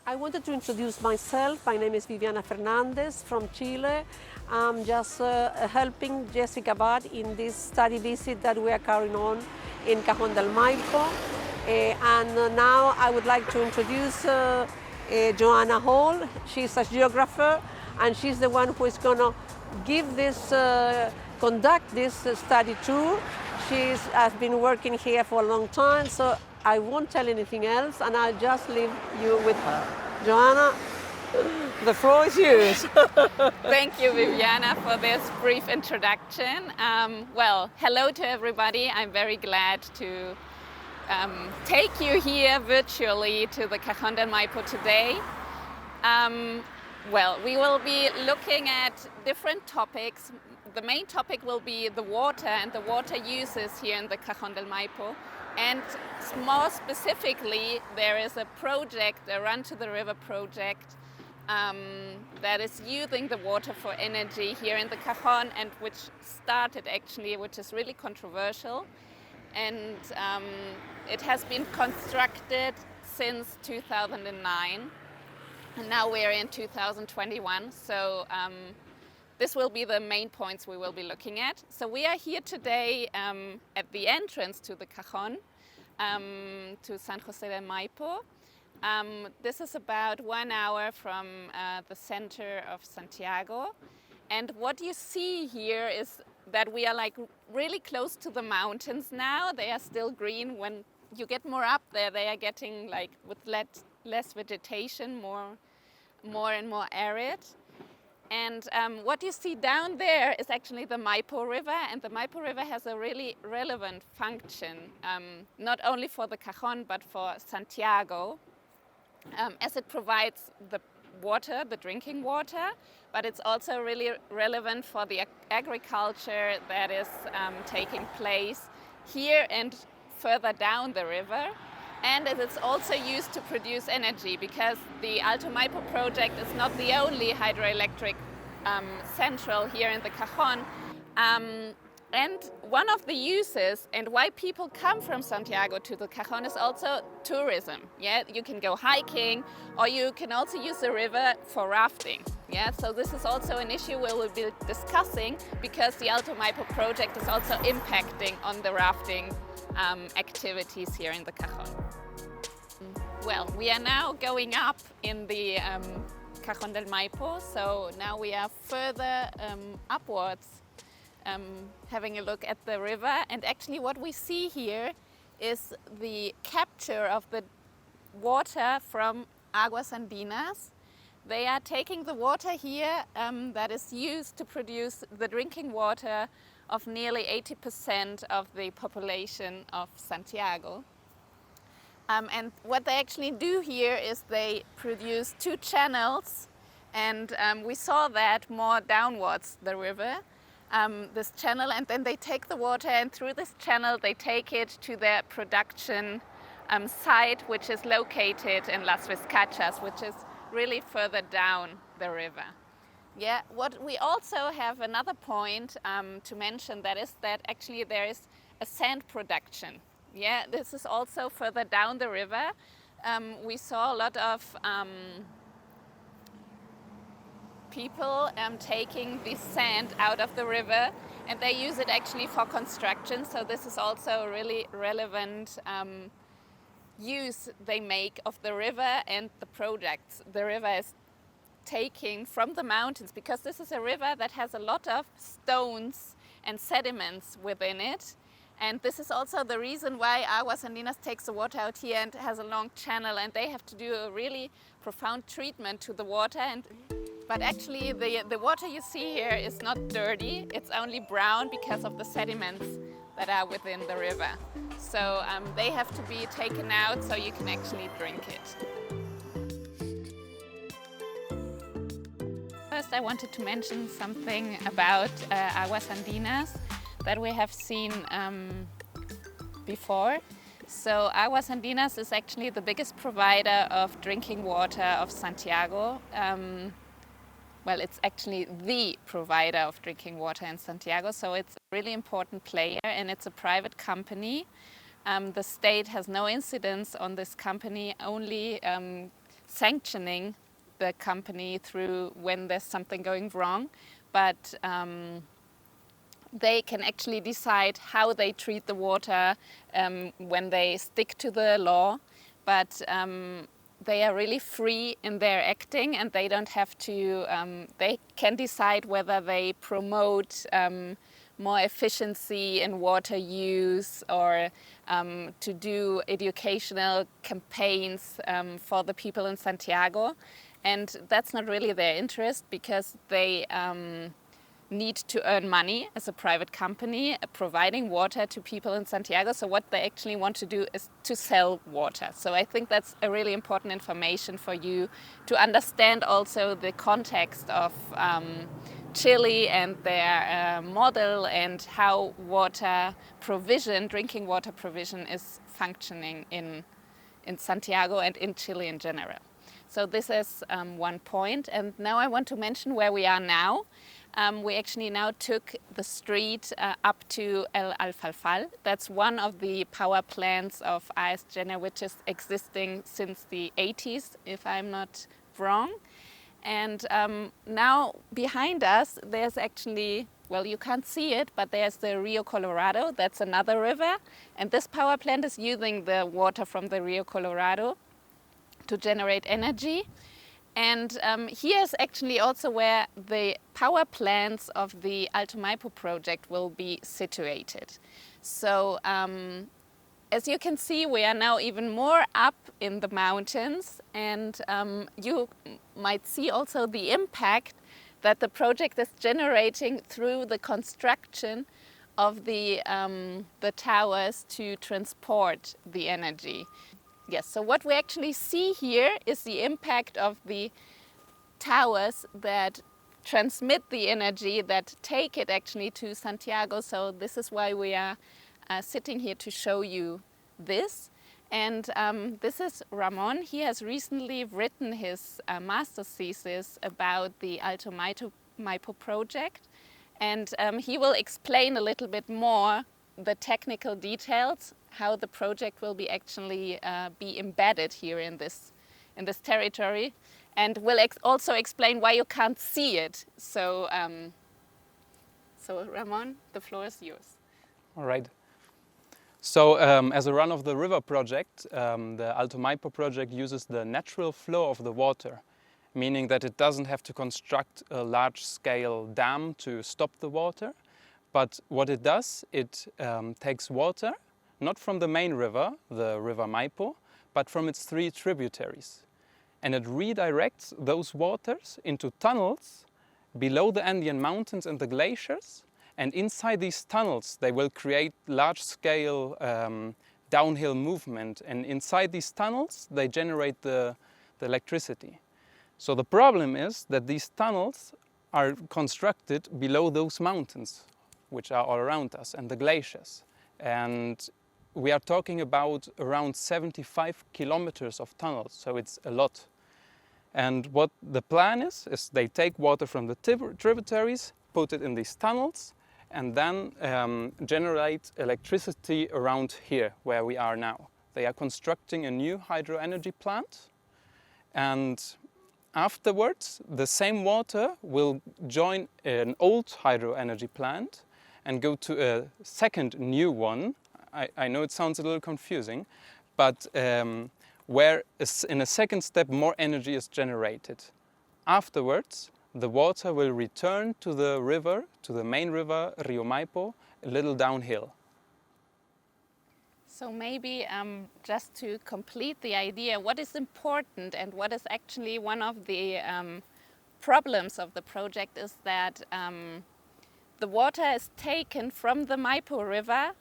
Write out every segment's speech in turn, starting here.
I wanted to introduce myself. My name is Viviana Fernandez from Chile. I'm just helping Jessica Bad in this study visit that we are carrying on in Cajón del Maipo. Now I would like to introduce Joanna Hall. She's a geographer and she's the one who is going to give this, conduct this study tour. She has been working here for a long time, so I won't tell anything else, and I'll just leave you with her. Joanna, the floor is yours. Thank you, Viviana, for this brief introduction. Hello to everybody. I'm very glad to take you here virtually to the Cajón del Maipo today. We will be looking at different topics. The main topic will be the water and the water uses here in the Cajón del Maipo. And more specifically, there is a project, a Run to the River project, that is using the water for energy here in the Cajón, and which started actually, which is really controversial. And it has been constructed since 2009. And now we're in 2021. So this will be the main points we will be looking at. So we are here today at the entrance to the Cajón, to San José del Maipo. This is about 1 hour from the center of Santiago. And what you see here is that we are like really close to the mountains now. They are still green. When you get more up there, they are getting like with less vegetation, more and more arid. And what you see down there is actually the Maipo River, and the Maipo River has a really relevant function, not only for the Cajón but for Santiago, as it provides the water, the drinking water, but it's also really relevant for the agriculture that is taking place here and further down the river. And it is also used to produce energy, because the Alto Maipo project is not the only hydroelectric central here in the Cajón. And one of the uses and why people come from Santiago to the Cajón is also tourism. Yeah, you can go hiking, or you can also use the river for rafting. Yeah, so this is also an issue we will be discussing, because the Alto Maipo project is also impacting on the rafting activities here in the Cajón. Well, we are now going up in the Cajón del Maipo, so now we are further upwards, having a look at the river. And actually what we see here is the capture of the water from Aguas Andinas. They are taking the water here that is used to produce the drinking water of nearly 80% of the population of Santiago. And what they actually do here is they produce 2 channels, and we saw that more downwards the river, this channel, and then they take the water, and through this channel they take it to their production site, which is located in Las Vizcachas, which is really further down the river. Yeah, what we also have another point to mention, that is that actually there is a sand production. Yeah, this is also further down the river. We saw a lot of people taking this sand out of the river, and they use it actually for construction. So this is also a really relevant use they make of the river and the products the river is taking from the mountains, because this is a river that has a lot of stones and sediments within it. And this is also the reason why Aguas Andinas takes the water out here and has a long channel, and they have to do a really profound treatment to the water. But actually the water you see here is not dirty, it's only brown because of the sediments that are within the river. So they have to be taken out so you can actually drink it. First, I wanted to mention something about Aguas Andinas that we have seen before. So Aguas Andinas is actually the biggest provider of drinking water of Santiago. It's actually the provider of drinking water in Santiago, so it's a really important player, and it's a private company. The state has no incidence on this company, only sanctioning the company through when there's something going wrong, but they can actually decide how they treat the water when they stick to the law, but they are really free in their acting, and they don't have to, they can decide whether they promote more efficiency in water use, or to do educational campaigns for the people in Santiago. And that's not really their interest, because they need to earn money as a private company providing water to people in Santiago. So what they actually want to do is to sell water. So I think that's a really important information for you to understand also the context of Chile and their model, and how water provision, drinking water provision, is functioning in Santiago and in Chile in general. So this is one point. And now I want to mention where we are now. We actually now took the street up to El Alfalfal. That's one of the power plants of AES Gener, which is existing since the 80s, if I'm not wrong. And now behind us, there's actually, well, you can't see it, but there's the Rio Colorado. That's another river. And this power plant is using the water from the Rio Colorado to generate energy. And here's actually also where the power plants of the Alto Maipo project will be situated. So as you can see, we are now even more up in the mountains, and you might see also the impact that the project is generating through the construction of the towers to transport the energy. Yes, so what we actually see here is the impact of the towers that transmit the energy, that take it actually to Santiago. So this is why we are sitting here to show you this. And this is Ramon. He has recently written his master's thesis about the Alto Maipo project. And he will explain a little bit more the technical details, how the project will be actually be embedded here in this territory, and will also explain why you can't see it. So, so Ramon, the floor is yours. All right. So as a run-of-the-river project, the Alto Maipo project uses the natural flow of the water, meaning that it doesn't have to construct a large-scale dam to stop the water. But what it does, it takes water, not from the main river, the River Maipo, but from its 3 tributaries. And it redirects those waters into tunnels below the Andean mountains and the glaciers. And inside these tunnels, they will create large-scale downhill movement. And inside these tunnels, they generate the electricity. So the problem is that these tunnels are constructed below those mountains, which are all around us, and the glaciers. And we are talking about around 75 kilometers of tunnels, so it's a lot. And what the plan is they take water from the tributaries, put it in these tunnels, and then generate electricity around here, where we are now. They are constructing a new hydro energy plant, and afterwards, the same water will join an old hydro energy plant and go to a second new one. I know it sounds a little confusing, but where in a second step more energy is generated. Afterwards, the water will return to the river, to the main river, Rio Maipo, a little downhill. So maybe just to complete the idea, what is important and what is actually one of the problems of the project is that the water is taken from the Maipo River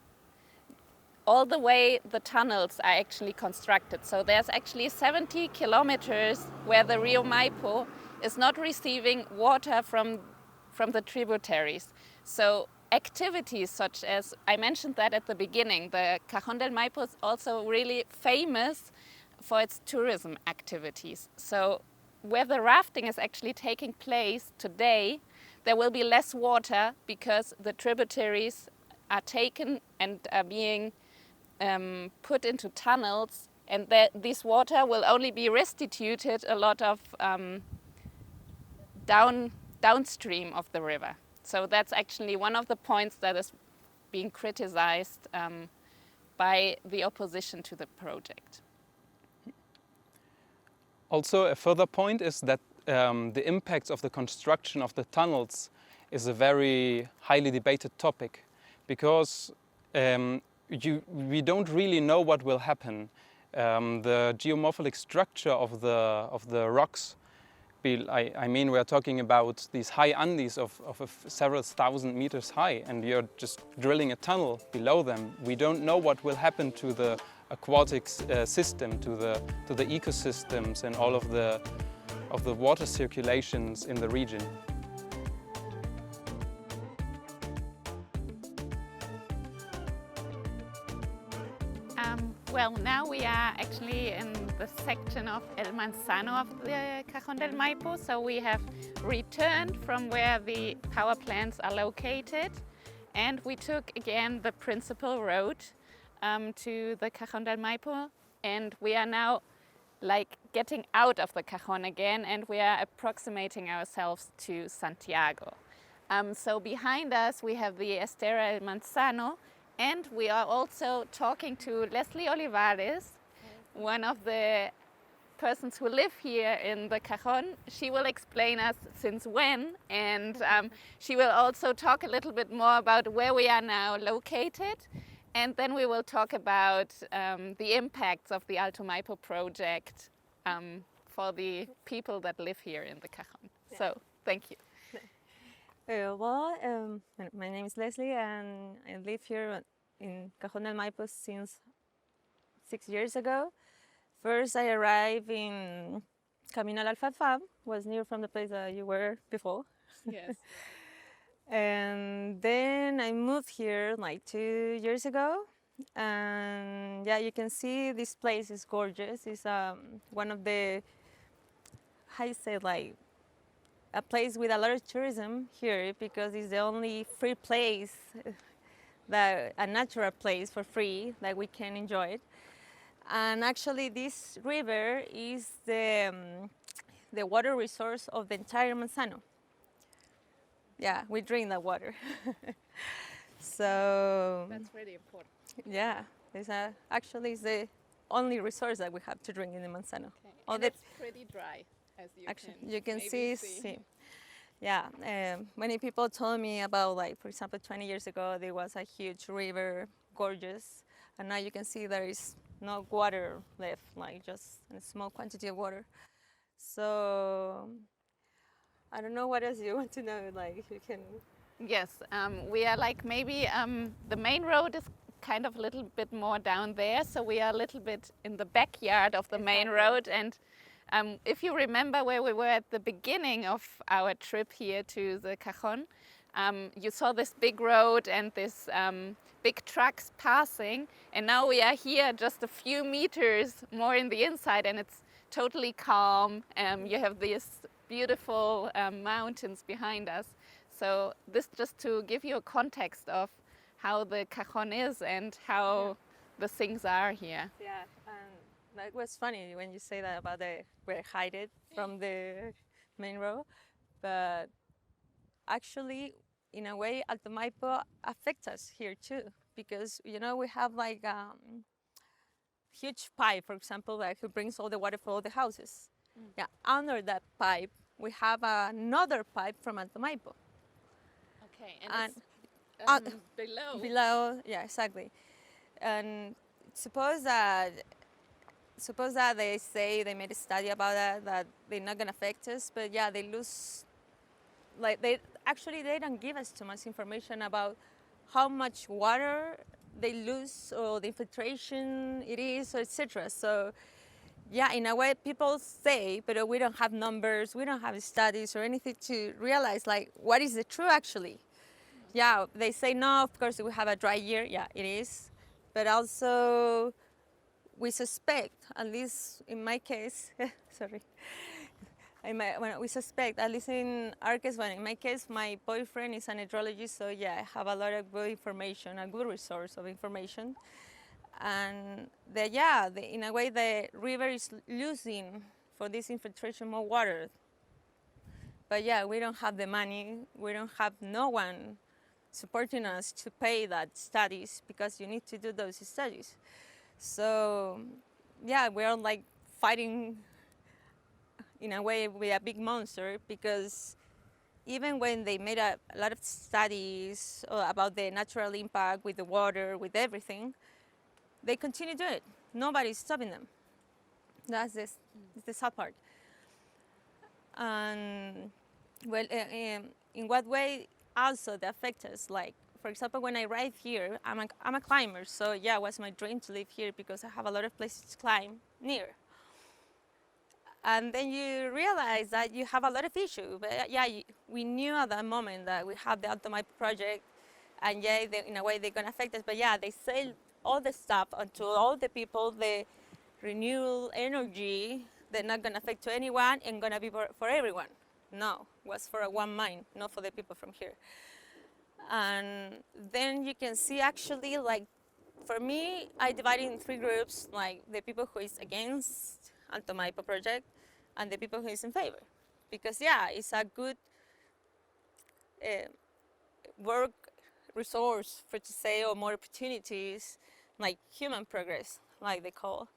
all the way the tunnels are actually constructed. So there's actually 70 kilometers where the Rio Maipo is not receiving water from the tributaries. So activities such as, I mentioned that at the beginning, the Cajón del Maipo is also really famous for its tourism activities. So where the rafting is actually taking place today, there will be less water because the tributaries are taken and are being put into tunnels and that this water will only be restituted a lot of downstream of the river. So that's actually one of the points that is being criticized by the opposition to the project. Also, a further point is that the impacts of the construction of the tunnels is a very highly debated topic, because we don't really know what will happen. The geomorphologic structure of the rocks, I mean, we're talking about these high Andes of several thousand meters high, and you're just drilling a tunnel below them. We don't know what will happen to the aquatic system, to the ecosystems and all of the water circulations in the region. Well, now we are actually in the section of El Manzano of the Cajón del Maipo. So we have returned from where the power plants are located, and we took again the principal road to the Cajón del Maipo, and we are now like getting out of the Cajón again, and we are approximating ourselves to Santiago. So behind us we have the Estera El Manzano, and we are also talking to Leslie Olivares, one of the persons who live here in the Cajón. She will explain us since when, and she will also talk a little bit more about where we are now located, and then we will talk about the impacts of the Alto Maipo project for the people that live here in the Cajón. Yeah. So, thank you. My name is Leslie, and I live here in Cajón del Maipo since 6 years ago. First, I arrived in Camino al Alfalfa, was near from the place that you were before. Yes. And then I moved here like 2 years ago. And yeah, you can see this place is gorgeous. It's one of the, how you say, like, a place with a lot of tourism here, because it's the only free place, a natural place for free that we can enjoy it. And actually this river is the water resource of the entire Manzano. Yeah, we drink that water. So That's really important. yeah, actually it's the only resource that we have to drink in the Manzano. Okay. All And the- it's pretty dry, as you can maybe see. Yeah, many people told me about, like, for example, 20 years ago there was a huge river, gorgeous, and now you can see there is no water left, like just a small quantity of water. So I don't know what else you want to know, like if you can. Yes, we are like maybe the main road is kind of a little bit more down there, so we are a little bit in the backyard of the main road. And if you remember where we were at the beginning of our trip here to the Cajón, you saw this big road and this big trucks passing, and now we are here just a few meters more in the inside, and it's totally calm. You have these beautiful mountains behind us. So this just to give you a context of how the Cajón is and how the things are here. Yeah, and that was funny when you say that about we're hidden from the main road, but actually, in a way, Alto Maipo affects us here too, because we have like huge pipe, for example, like who brings all the water for all the houses. Yeah, under that pipe we have another pipe from Alto Maipo. Okay, And it's below. Below, yeah, exactly. And suppose that they say they made a study about that they're not gonna affect us, but yeah, they lose. Like they don't give us too much information about how much water they lose or the infiltration it is, or etc. So yeah, in a way, people say, but we don't have numbers, we don't have studies or anything to realize like what is the true actually. Yeah, they say no, of course we have a dry year, yeah, it is, but also we suspect, at least in my case, sorry, when we suspect, at least in our case, in my case, my boyfriend is an hydrologist, so yeah, I have a lot of good information, a good resource of information. And in a way, the river is losing for this infiltration more water. But yeah, we don't have the money. We don't have no one supporting us to pay that studies, because you need to do those studies. So yeah, we're like fighting in a way with a big monster, because even when they made a lot of studies about the natural impact with the water, with everything, they continue doing it. Nobody's stopping them. That's the sad part. And well, in what way also they affect us? Like, for example, when I arrived here, I'm a climber, so yeah, it was my dream to live here because I have a lot of places to climb near. And then you realize that you have a lot of issues. But yeah, we knew at that moment that we have the Alto Maipo project, and yeah, in a way they're gonna affect us. But yeah, they sell all the stuff unto all the people, the renewable energy, they're not gonna affect to anyone and gonna be for everyone. No, it was for one mind, not for the people from here. And then you can see actually, like, for me, I divided in 3 groups, like the people who is against Alto Maipo project and the people who is in favor. Because yeah, it's a good work resource for to say, or more opportunities, like human progress, like they call.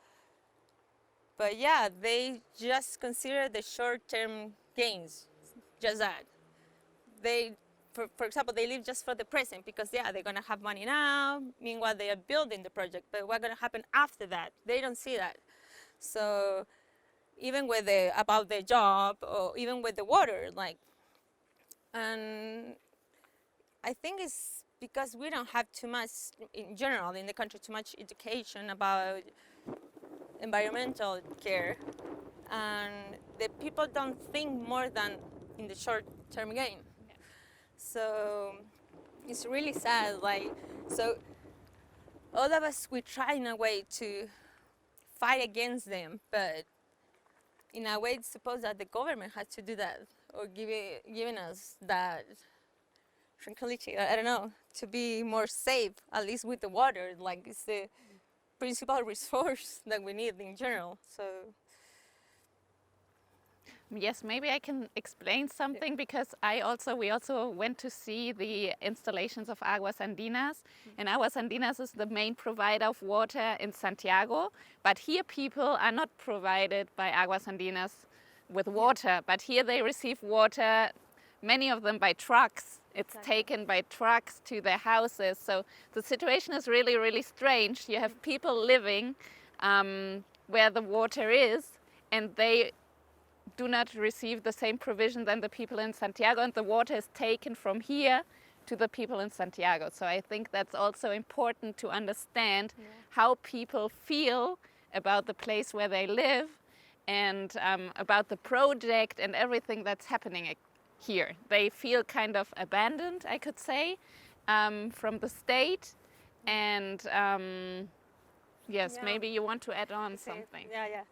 But yeah, they just consider the short-term gains, just that. They, for example, they live just for the present, because yeah, they're gonna have money now, meanwhile they are building the project, but what's gonna happen after that? They don't see that. So even with about the job, or even with the water, like, and I think it's because we don't have too much, in general, in the country, too much education about environmental care, and the people don't think more than in the short-term gain. Yeah. So it's really sad. Like, so all of us, we try in a way to fight against them, but in a way it's supposed that the government has to do that, or giving us that tranquility, I don't know, to be more safe, at least with the water. Like, it's the principal resource that we need in general. So yes, maybe I can explain something, because we also went to see the installations of Aguas Andinas, and Aguas Andinas is the main provider of water in Santiago, but here people are not provided by Aguas Andinas with water, but here they receive water, many of them by trucks. It's taken by trucks to their houses. So the situation is really, really strange. You have people living where the water is, and they do not receive the same provision than the people in Santiago, and the water is taken from here to the people in Santiago. So I think that's also important to understand how people feel about the place where they live, and about the project and everything that's happening here. They feel kind of abandoned, I could say, from the state. And yes, maybe you want to add on something. Yeah.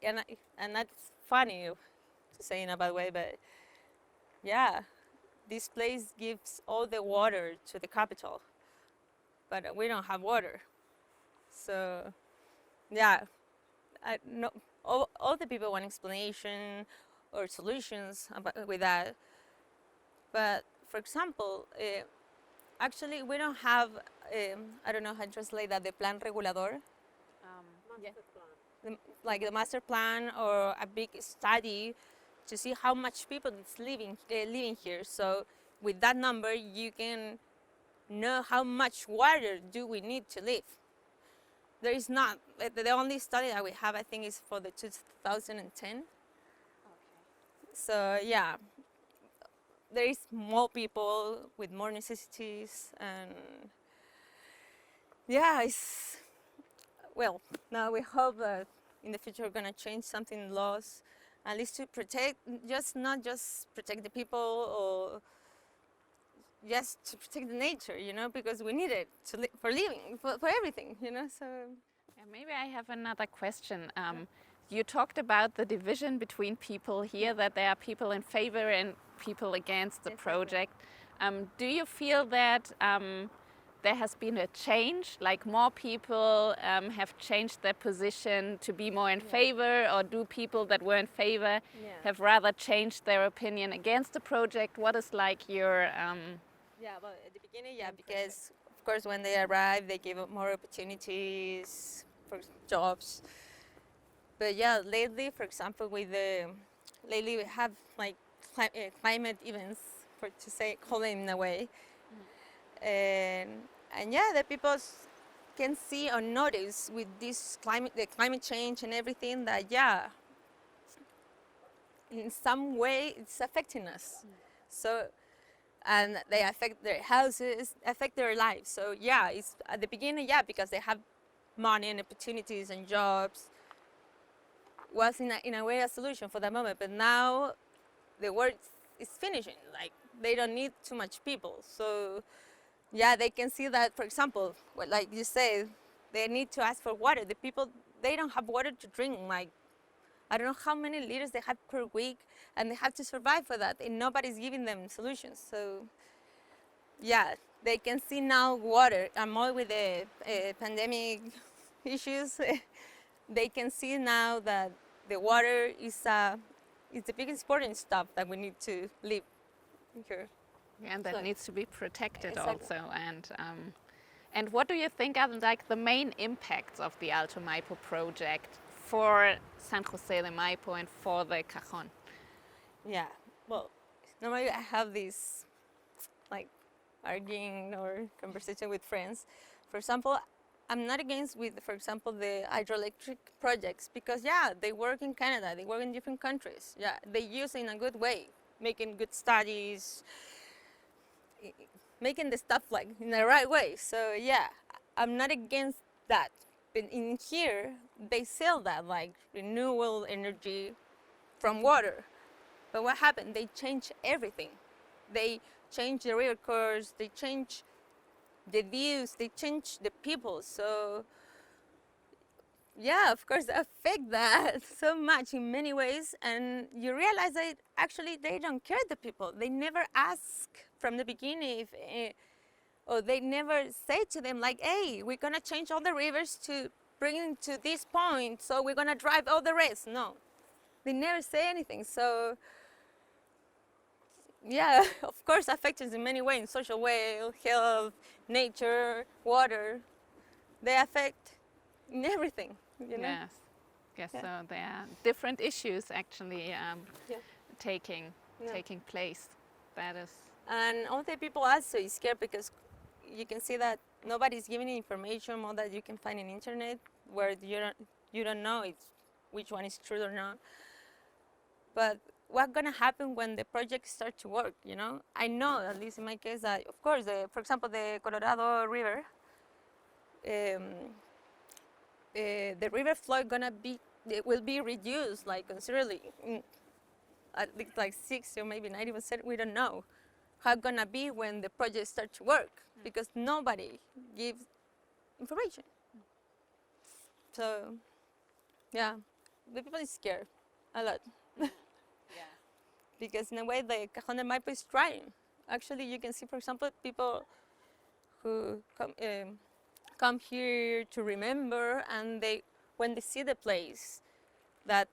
And that's funny to say in a bad way, but yeah, this place gives all the water to the capital, but we don't have water. So yeah, all the people want explanation or solutions with that. But for example, actually we don't have, I don't know how to translate that, the plan regulador. Like the master plan, or a big study to see how much people is living here. So with that number, you can know how much water do we need to live. There is not. The only study that we have, I think, is for the 2010. Okay. So yeah, there is more people with more necessities, and yeah, it's, well, now we hope that in the future we're gonna change something in laws, at least to protect, not just protect the people, or just to protect the nature, you know, because we need it for living, for everything, you know. So yeah, maybe I have another question. You talked about the division between people here, that there are people in favor and people against the project. Do you feel that there has been a change, like more people have changed their position to be more in favor, or do people that were in favor have rather changed their opinion against the project? What is like your... Yeah, well, at the beginning, yeah, because of course when they arrive, they give up more opportunities for jobs. But yeah, lately, for example, lately we have like climate events, call it in a way, and yeah, the people can see or notice with this the climate change and everything that yeah, in some way it's affecting us. So, and they affect their houses, affect their lives. So yeah, it's at the beginning, yeah, because they have money and opportunities and jobs, was in a way a solution for the moment. But now the work is finishing. Like they don't need too much people. So yeah, they can see that, for example, like you say, they need to ask for water. The people, they don't have water to drink. Like I don't know how many liters they have per week, and they have to survive for that, and nobody's giving them solutions. So yeah, they can see now water, and more with the pandemic issues, they can see now that the water is the biggest important stuff that we need to live here. And that needs to be protected Exactly. also. And what do you think are like the main impacts of the Alto Maipo project for San Jose de Maipo and for the Cajón? Yeah, well, normally I have this like arguing or conversation with friends. For example, I'm not against with, for example, the hydroelectric projects because yeah, they work in Canada, they work in different countries. Yeah, they use it in a good way, making good studies, making the stuff like in the right way. So yeah, I'm not against that. But in here, they sell that like renewable energy from water. But what happened? They changed everything. They changed the river course, they changed the views, they changed the people. So yeah, of course, they affect that so much in many ways. And you realize that actually they don't care, the people. They never ask from the beginning if, or they never say to them like, hey, we're gonna change all the rivers to bring it to this point, so we're gonna drive all the rest. No, they never say anything. So yeah, of course, affects us in many ways, in social way, health, nature, water. They affect in everything, you know? Yes. Yes, Yeah. so there are different issues actually Yeah. taking Yeah. taking place. That is... And all the people also is scared because you can see that nobody's giving information more that you can find in internet where you don't know which one is true or not. But what's gonna happen when the projects start to work? You know, I know at least in my case that of course, for example, the Colorado River, the river flow it will be reduced like considerably. At least like 60 or maybe 90%, we don't know how it's gonna be when the projects start to work because nobody gives information. So, yeah, the people is scared a lot. Because in a way, the Cajón del Maipo is trying. Actually, you can see, for example, people who come here to remember, and when they see the place that,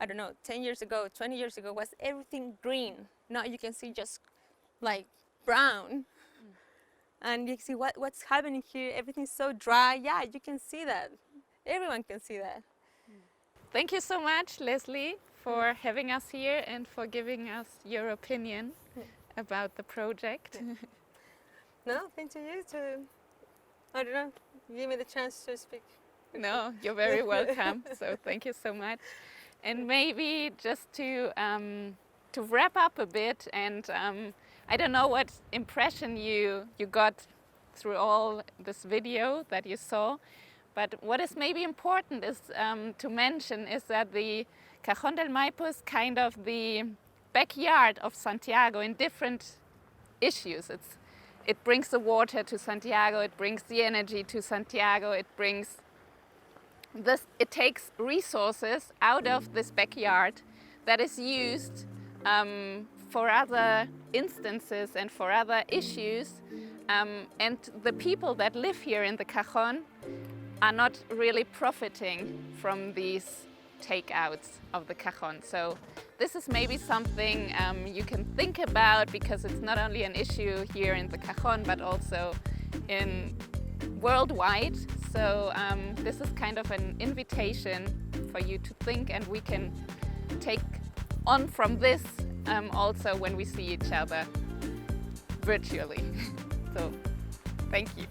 I don't know, 10 years ago, 20 years ago, was everything green. Now you can see just like brown. And you see what's happening here. Everything's so dry. Yeah, you can see that. Everyone can see that. Thank you so much, Leslie, for having us here and for giving us your opinion about the project. No, thank you I don't know, give me the chance to speak. No, you're very welcome. So thank you so much. And maybe just to wrap up a bit, and I don't know what impression you got through all this video that you saw, but what is maybe important is to mention is that the Cajón del Maipo is kind of the backyard of Santiago in different issues. It brings the water to Santiago, it brings the energy to Santiago, it takes resources out of this backyard that is used for other instances and for other issues And the people that live here in the Cajón are not really profiting from these takeouts of the Cajón. So this is maybe something you can think about, because it's not only an issue here in the Cajón but also in worldwide. So this is kind of an invitation for you to think, and we can take on from this also when we see each other virtually. So thank you.